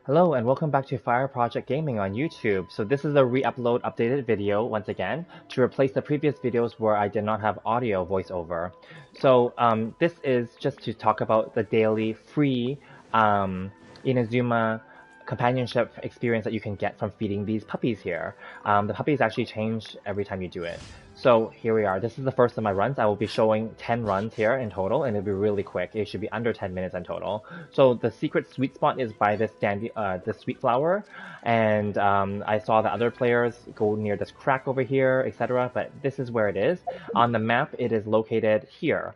Hello and welcome back to Fire Project Gaming on YouTube. So this is a re-upload updated video once again to replace the previous videos where I did not have audio voiceover. So this is just to talk about the daily free Inazuma companionship experience that you can get from feeding these puppies here. The puppies actually change every time you do it. So here we are. This is the first of my runs. I will be showing 10 runs here in total, and it'll be really quick. It should be under 10 minutes in total. So the secret sweet spot is by this this sweet flower, and I saw the other players go near this crack over here, etc. But this is where it is. On the map, it is located here,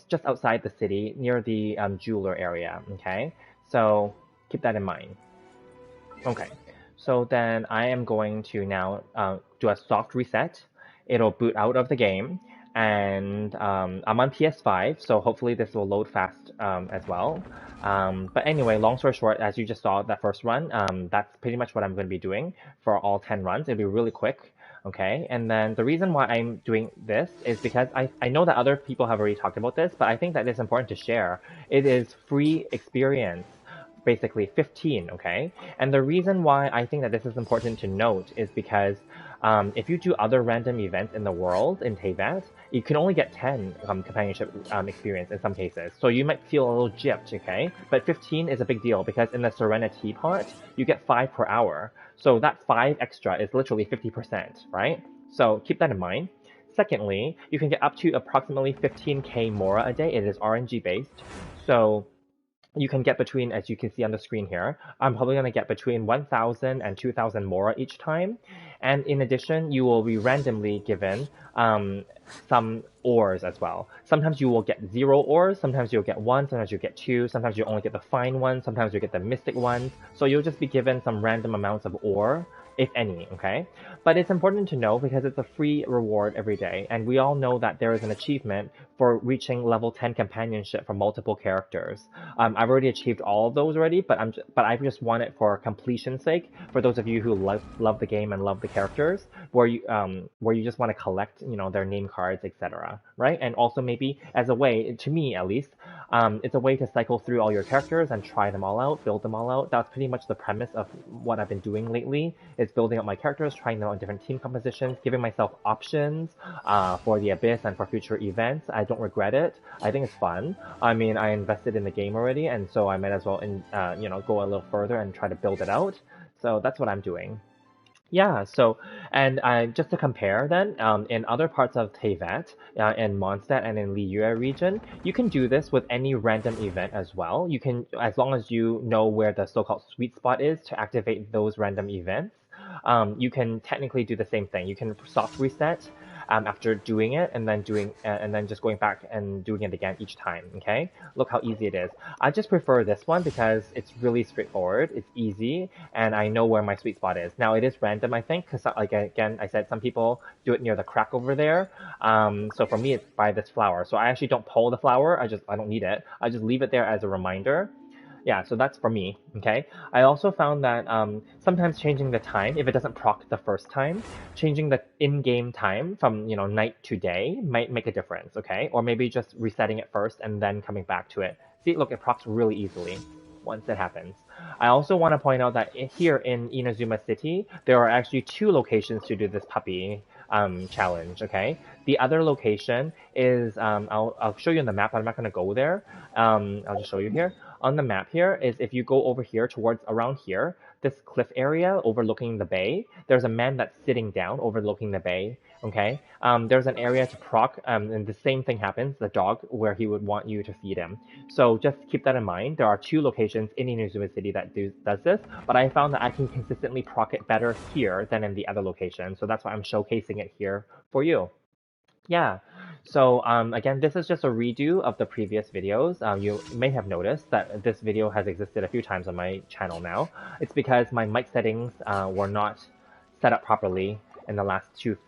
just outside the city, near the jeweler area. Okay, so keep that in mind. Okay, so then I am going to now do a soft reset. It'll boot out of the game, and I'm on PS5, so hopefully this will load fast as well. But anyway, long story short, as you just saw that first run, that's pretty much what I'm going to be doing for all 10 runs. It'll be really quick, okay? And then the reason why I'm doing this is because I know that other people have already talked about this, but I think that it's important to share. It is free experience. Basically 15, okay? And the reason why I think that this is important to note is because if you do other random events in the world in Teyvat, you can only get 10 companionship experience in some cases. So you might feel a little gypped, okay? But 15 is a big deal because in the Serenity pot, you get 5 per hour. So that 5 extra is literally 50%, right? So keep that in mind. Secondly, you can get up to approximately 15k Mora a day. It is RNG based. So you can get between, as you can see on the screen here, I'm probably going to get between 1,000 and 2,000 Mora each time. And in addition, you will be randomly given some ores as well. Sometimes you will get 0 ores, sometimes you'll get 1, sometimes you'll get 2, sometimes you only get the fine ones, sometimes you get the mystic ones. So you'll just be given some random amounts of ore, if any, okay? But it's important to know because it's a free reward every day, and we all know that there is an achievement for reaching level 10 companionship for multiple characters. I've already achieved all of those already, but I just want it for completion's sake, for those of you who love the game and love the characters, where you just want to collect, their name cards, etc. Right? And also maybe as a way, to me at least, it's a way to cycle through all your characters and try them all out, build them all out. That's pretty much the premise of what I've been doing lately, is building up my characters, trying them out in different team compositions, giving myself options for the Abyss and for future events. I don't regret it. I think it's fun. I mean, I invested in the game already, and so I might as well, go a little further and try to build it out. So that's what I'm doing. Yeah, so, and just to compare then, in other parts of Teyvat, in Mondstadt and in Liyue region, you can do this with any random event as well. You can, as long as you know where the so-called sweet spot is to activate those random events, you can technically do the same thing. You can soft reset after doing it, and then just going back and doing it again each time, okay? Look how easy it is. I just prefer this one because it's really straightforward, it's easy, and I know where my sweet spot is. Now, it is random, I think, because, like, again, I said some people do it near the crack over there. So for me, it's by this flower. So I actually don't pull the flower, I don't need it. I just leave it there as a reminder. Yeah, so that's for me, okay? I also found that sometimes changing the time, if it doesn't proc the first time, changing the in-game time from, night to day might make a difference, okay? Or maybe just resetting it first and then coming back to it. See, look, it procs really easily once it happens. I also want to point out that here in Inazuma City, there are actually 2 locations to do this puppy challenge, okay? The other location is, I'll show you on the map, I'm not going to go there. I'll just show you here. On the map here is if you go over here towards around here, this cliff area overlooking the bay, there's a man that's sitting down overlooking the bay, okay? There's an area to proc, and the same thing happens, the dog, where he would want you to feed him. So just keep that in mind. There are 2 locations in Inazuma City that does this, but I found that I can consistently proc it better here than in the other location, so that's why I'm showcasing it here for you. Yeah, so again, this is just a redo of the previous videos. You may have noticed that this video has existed a few times on my channel now. It's because my mic settings were not set up properly in the last two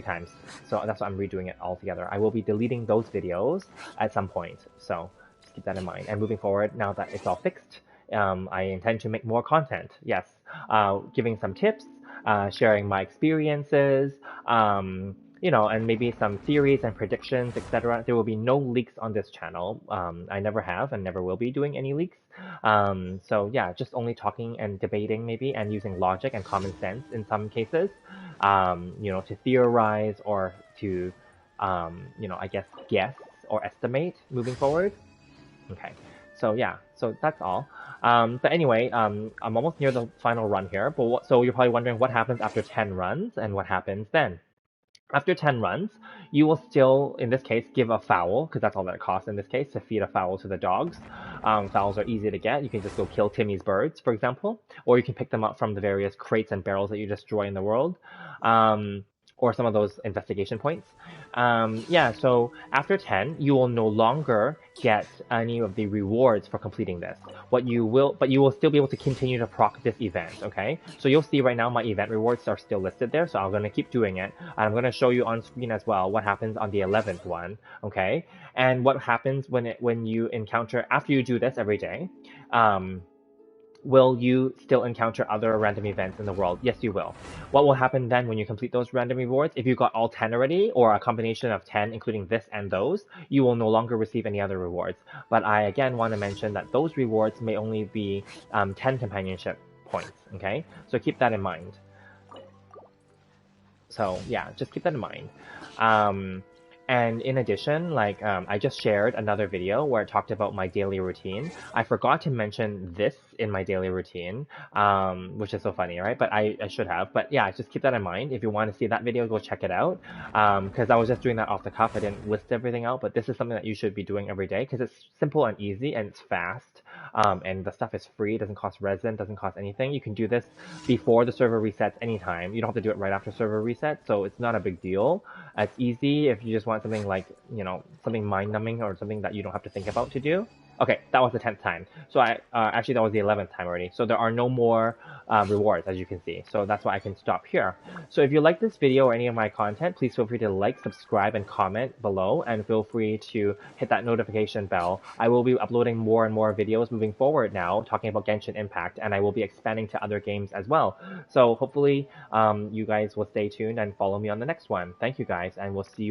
times. So that's why I'm redoing it all together. I will be deleting those videos at some point, so just keep that in mind. And moving forward, now that it's all fixed, I intend to make more content. Yes, giving some tips, sharing my experiences, and maybe some theories and predictions, etc. There will be no leaks on this channel. I never have and never will be doing any leaks. So yeah, just only talking and debating maybe, and using logic and common sense in some cases, to theorize or to, I guess or estimate moving forward. Okay, so yeah, so that's all. But anyway, I'm almost near the final run here. So you're probably wondering what happens after 10 runs and what happens then. After 10 runs, you will still, in this case, give a fowl, because that's all that it costs in this case, to feed a fowl to the dogs. Fowls are easy to get. You can just go kill Timmy's birds, for example, or you can pick them up from the various crates and barrels that you destroy in the world, or some of those investigation points. Yeah, so after 10, you will no longer get any of the rewards for completing this. But you will still be able to continue to proc this event, okay? So you'll see right now my event rewards are still listed there, so I'm going to keep doing it. And I'm going to show you on screen as well what happens on the 11th one, okay? And what happens when you encounter, after you do this every day, will you still encounter other random events in the world? Yes, you will. What will happen then when you complete those random rewards? If you got all 10 already, or a combination of 10, including this and those, you will no longer receive any other rewards. But I again want to mention that those rewards may only be 10 companionship points, okay? So keep that in mind. So yeah, just keep that in mind. And in addition, I just shared another video where it talked about my daily routine. I forgot to mention this in my daily routine, which is so funny, right? But I should have. But yeah, just keep that in mind. If you want to see that video, go check it out. Because I was just doing that off the cuff. I didn't list everything out, but this is something that you should be doing every day because it's simple and easy and it's fast. And the stuff is free. It doesn't cost resin, doesn't cost anything. You can do this before the server resets anytime. You don't have to do it right after server reset, so it's not a big deal. It's easy if you just want something like, something mind-numbing or something that you don't have to think about to do. Okay, that was the 10th time. So actually that was the 11th time already. So there are no more rewards, as you can see. So that's why I can stop here. So if you like this video or any of my content, please feel free to like, subscribe, and comment below. And feel free to hit that notification bell. I will be uploading more and more videos moving forward now, talking about Genshin Impact. And I will be expanding to other games as well. So hopefully you guys will stay tuned and follow me on the next one. Thank you guys, and we'll see you